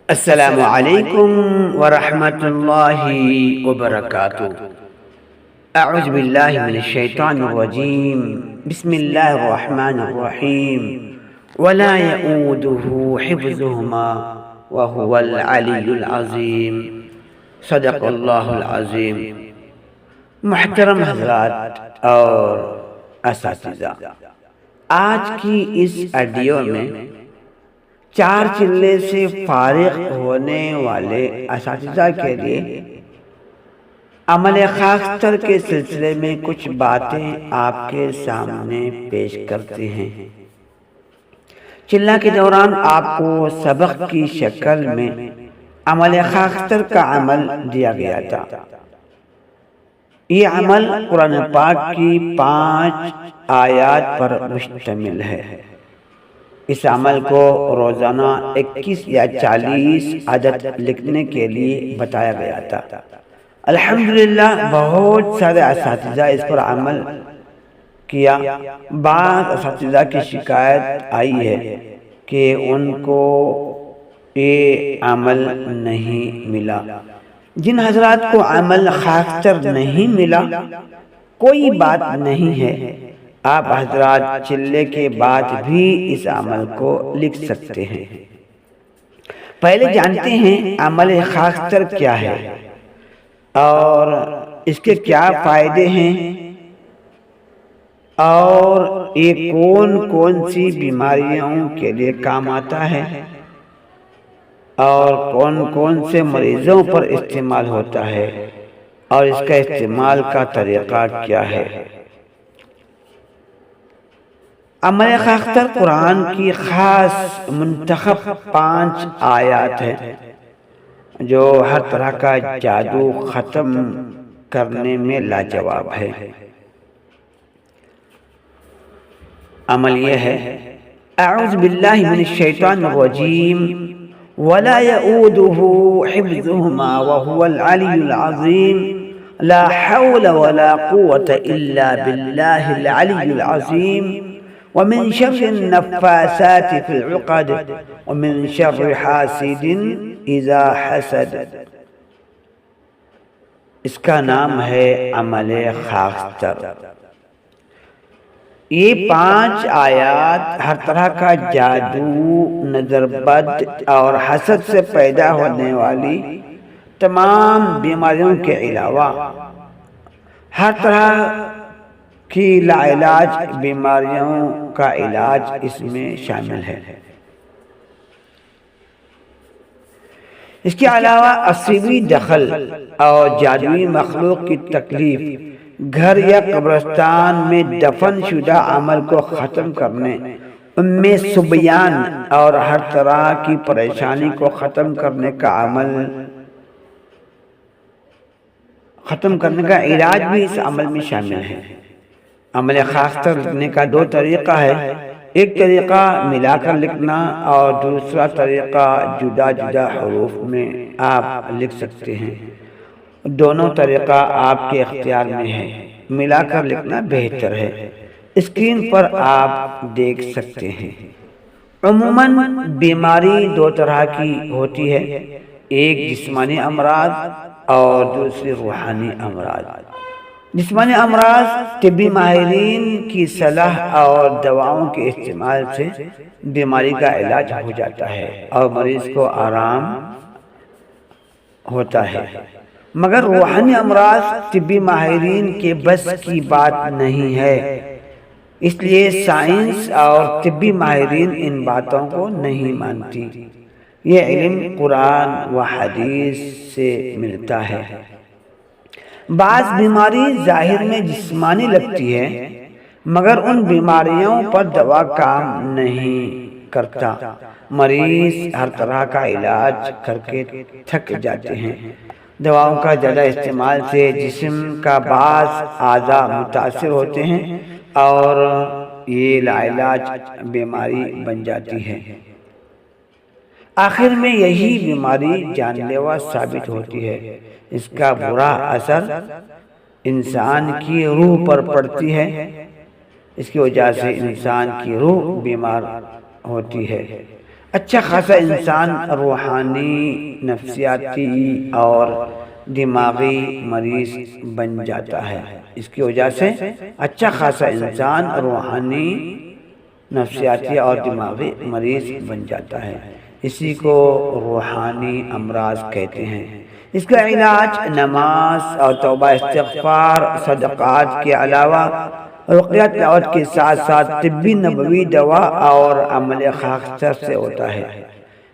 السلام علیکم ورحمۃ اللہ وبرکاتہ۔ اعوذ باللہ من الشیطان الرجیم، بسم اللہ الرحمن الرحیم۔ ولا يؤوده حفظهما وهو العلی العظیم۔ صدق اللہ العظیم۔ محترم حضرات اور اساتذہ، آج کی اس آڈیو میں چار چلے سے فارغ ہونے والے اساتذہ کے لیے عمل خاکستر کے سلسلے میں کچھ باتیں آپ کے سامنے پیش کرتے ہیں۔ چلہ کے دوران آپ کو سبق کی شکل میں عمل خاکستر کا عمل دیا گیا تھا۔ یہ عمل قرآن پاک کی 5 آیات پر مشتمل ہے۔ اس عمل کو روزانہ 21 یا 40 عدد لکھنے کے لیے بتایا گیا تھا۔ الحمدللہ بہت سارے اساتذہ اس پر عمل کیا۔ بعض اساتذہ کی شکایت آئی ہے کہ ان کو یہ عمل نہیں ملا۔ جن حضرات کو عمل خاکستر نہیں ملا، کوئی بات نہیں ہے، آپ حضرات چلے کے بعد بھی اس عمل کو لکھ سکتے ہیں۔ پہلے جانتے ہیں عمل خاکستر کیا ہے اور اس کے کیا فائدے ہیں، اور یہ کون کون سی بیماریوں کے لیے کام آتا ہے، اور کون کون سے مریضوں پر استعمال ہوتا ہے، اور اس کا استعمال کا طریقہ کیا ہے۔ عمل خاکستر قرآن کی خاص منتخب 5 آیات ہیں جو ہر طرح کا جادو ختم کرنے میں لاجواب ہے۔ عمل یہ ہے، اعوذ باللہ من الشیطان الرجیم، ولا يؤوده حفظهما وهو العلی العظیم، لا حول ولا قوة الا باللہ العلی العظیم، ومن شر النفاثات في العقد، ومن شر حاسد اذا حسد۔ اس کا نام ہے عمل خاکستر۔ یہ 5 آیات ہر طرح کا جادو، نظر بد اور حسد سے پیدا ہونے والی تمام بیماریوں کے علاوہ ہر طرح کی لاعلاج بیماریوں کا علاج اس میں شامل ہے۔ اس کے علاوہ عصبی دخل اور جادوئی مخلوق کی تکلیف، گھر یا قبرستان میں دفن شدہ عمل کو ختم کرنے، ان میں صبیان اور ہر طرح کی پریشانی کو ختم کرنے کا علاج بھی اس عمل میں شامل ہے۔ عمل خاکستر لکھنے کا 2 طریقہ ہے، ایک طریقہ ملا کر لکھنا اور دوسرا طریقہ جدا جدا حروف میں آپ لکھ سکتے ہیں۔ دونوں طریقہ آپ کے اختیار میں ہے، ملا کر لکھنا بہتر ہے۔ اسکرین پر آپ دیکھ سکتے ہیں۔ عموماً بیماری 2 طرح کی ہوتی ہے، ایک جسمانی امراض اور دوسری روحانی امراض۔ جسمانی امراض طبی ماہرین کی صلاح اور دواؤں کے استعمال سے بیماری کا علاج ہو جاتا ہے اور مریض کو آرام ہوتا ہے، مگر روحانی امراض طبی ماہرین کے بس کی بات نہیں ہے، اس لیے سائنس اور طبی ماہرین ان باتوں کو نہیں مانتی۔ یہ علم قرآن و حدیث سے ملتا ہے۔ بعض بیماری ظاہر میں جسمانی لگتی ہے، مگر ان بیماریوں پر دوا کام نہیں کرتا۔ مریض ہر طرح کا علاج کر کے تھک جاتے ہیں۔ دواؤں کا زیادہ استعمال سے جسم کا بعض اعضاء متاثر ہوتے ہیں اور یہ لاعلاج بیماری بن جاتی ہے۔ آخر میں یہی بیماری جان لیوا ثابت ہوتی ہے۔ اس کا برا اثر انسان کی روح پر پڑتی ہے، اس کی وجہ سے انسان کی روح بیمار ہوتی ہے۔ اچھا خاصا انسان روحانی، نفسیاتی اور دماغی مریض بن جاتا ہے۔ اس کی وجہ سے اچھا خاصا انسان روحانی، نفسیاتی اور دماغی مریض بن جاتا ہے۔ اسی کو روحانی امراض کہتے ہیں۔ اس کا علاج نماز اور توبہ استغفار، صدقات کے علاوہ رقیہ تلاوت کے ساتھ ساتھ طبی نبوی دوا اور عمل خاکستر سے ہوتا ہے۔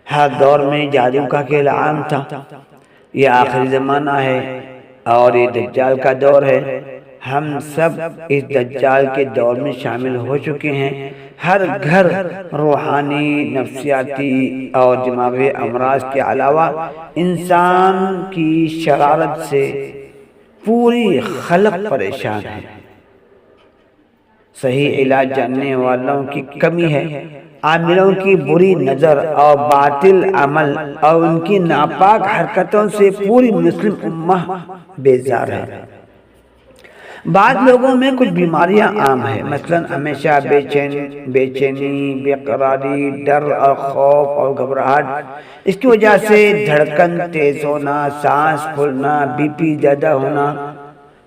ہر دور میں جادو کا کھیل عام تھا۔ یہ آخری زمانہ ہے اور یہ دجال کا دور ہے۔ ہم سب اس دجال کے دور میں شامل ہو چکے ہیں۔ ہر گھر روحانی، نفسیاتی اور دماغی امراض کے علاوہ انسان کی شرارت سے پوری خلق پریشان ہے۔ صحیح علاج جاننے والوں کی کمی ہے۔ عاملوں کی بری نظر اور باطل عمل اور ان کی ناپاک حرکتوں سے پوری مسلم امہ بیزار ہے۔ بعض لوگوں میں کچھ بیماریاں عام ہیں، مثلا ہمیشہ بے چینی، بے قراری، ڈر اور خوف اور گھبراہٹ۔ اس کی وجہ سے دھڑکن تیز ہونا، سانس پھولنا، بی پی زیادہ ہونا،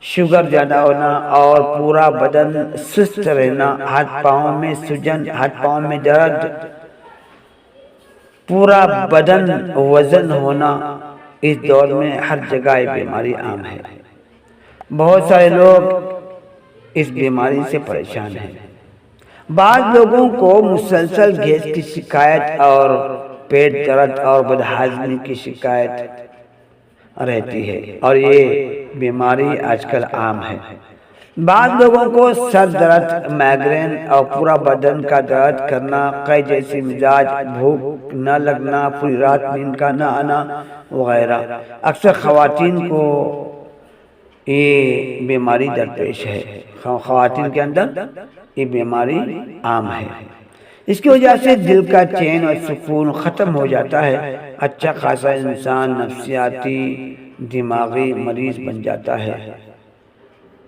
شوگر زیادہ ہونا اور پورا بدن سست رہنا، ہاتھ پاؤں میں سجن، ہاتھ پاؤں میں درد، پورا بدن وزن ہونا۔ اس دور میں ہر جگہ یہ بیماری عام ہے۔ بہت سارے لوگ اس بیماری سے پریشان ہیں۔ بعض لوگوں کو مسلسل گیس کی شکایت اور پیٹ درد اور بدہضمی کی شکایت رہتی ہے اور یہ بیماری آج کل عام ہے۔ بعض لوگوں کو سر درد، مائگرین اور پورا بدن کا درد کرنا، قے جیسی مزاج، بھوک نہ لگنا، پوری رات نیند کا نہ آنا وغیرہ۔ اکثر خواتین کو یہ بیماری درپیش ہے۔ خواتین کے اندر یہ بیماری عام ہے۔ اس کی وجہ سے دل کا چین اور سکون ختم ہو جاتا ہے۔ اچھا خاصا انسان نفسیاتی، دماغی مریض بن جاتا ہے۔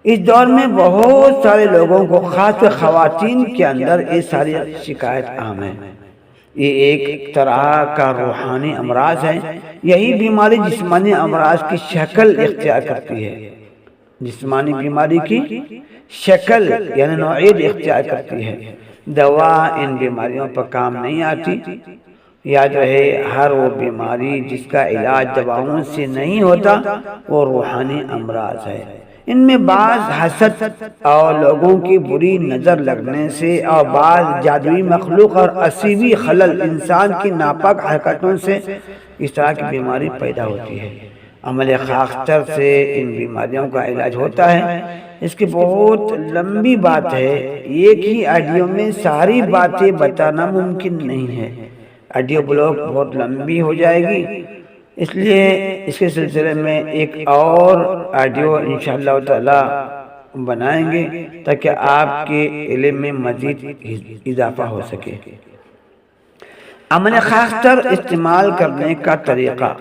اس دور میں بہت سارے لوگوں کو، خاص طور خواتین کے اندر یہ ساری شکایت عام ہے۔ یہ ایک طرح کا روحانی امراض ہے۔ یہی بیماری جسمانی امراض کی شکل اختیار کرتی ہے۔ جسمانی بیماری کی شکل یعنی نوعیت اختیار کرتی ہے۔ دوا ان بیماریوں پر کام نہیں آتی۔ یاد رہے، ہر وہ بیماری جس کا علاج دواؤں سے نہیں ہوتا وہ روحانی امراض ہے۔ ان میں بعض حسد اور لوگوں کی بری نظر لگنے سے اور بعض جادوئی مخلوق اور عصبی خلل، انسان کی ناپاک حرکتوں سے اس طرح کی بیماری پیدا ہوتی ہے۔ عمل خاکستر سے ان بیماریوں کا علاج ہوتا ہے۔ اس کی بہت لمبی بات ہے، ایک ہی آڈیو میں ساری باتیں بتانا ممکن نہیں ہے۔ آڈیو بلاگ بہت لمبی ہو جائے گی، اس لیے اس کے سلسلے میں ایک اور آڈیو انشاءاللہ تعالی بنائیں گے تاکہ آپ کے علم میں مزید اضافہ ہو سکے۔ عمل خاکستر استعمال کرنے کا طریقہ۔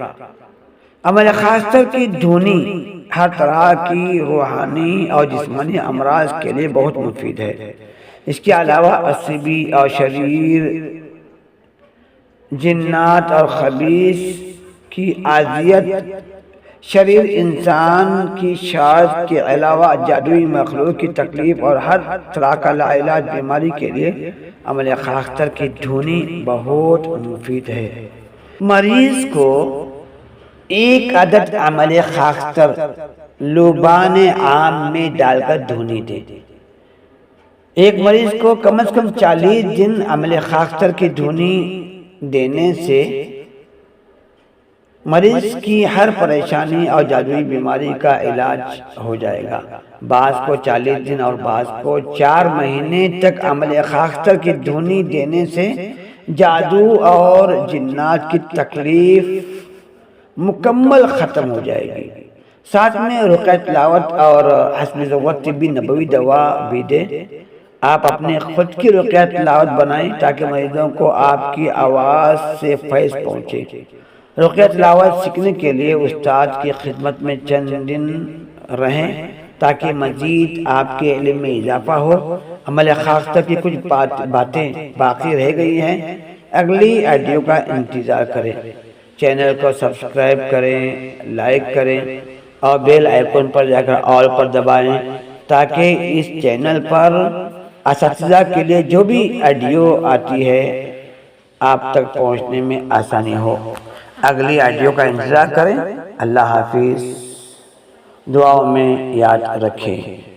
عمل خاکستر کی دھونی ہر طرح کی روحانی اور جسمانی امراض کے لیے بہت مفید ہے۔ اس کے علاوہ عصبی اور شریر، جنات اور خبیث کی اذیت، شریر انسان کی شرارت کے علاوہ جادوئی مخلوق کی تکلیف اور ہر طرح کا لاعلاج بیماری کے لیے عمل خاکستر کی دھونی بہت مفید ہے۔ مریض کو ایک عدد عمل خاکستر لوبان عام میں ڈال کر دھونی دے۔ ایک مریض کو کم از کم 40 دن عمل خاکستر کی دھونی دینے سے مریض کی ہر پریشانی اور جادوئی بیماری کا علاج ہو جائے گا۔ بعض کو 40 دن اور بعض کو 4 مہینے تک عمل خاکستر کی دھونی دینے سے جادو اور جنات کی تکلیف مکمل ختم ہو جائے گی۔ ساتھ میں رقیہ تلاوت اور حسب ضرورت طبی نبوی دوا بھی دے۔ آپ اپنے خود کی رقیہ تلاوت بنائیں تاکہ مریضوں کو آپ کی آواز سے فیض پہنچے۔ رقیہ تلاوت سیکھنے کے لیے استاد کی خدمت میں چند دن رہیں تاکہ مزید آپ کے علم میں اضافہ ہو۔ عمل خاکستر کی کچھ باتیں باقی رہ گئی ہیں، اگلی آڈیو کا انتظار کریں۔ چینل کو سبسکرائب کریں، لائک کریں اور بیل آئیکن پر جا کر آل پر دبائیں تاکہ اس چینل پر اساتذہ کے لیے جو بھی آڈیو آتی ہے آپ تک پہنچنے میں آسانی ہو۔ اگلی آڈیو کا انتظار کریں۔ اللہ حافظ، دعاؤں میں یاد رکھیں۔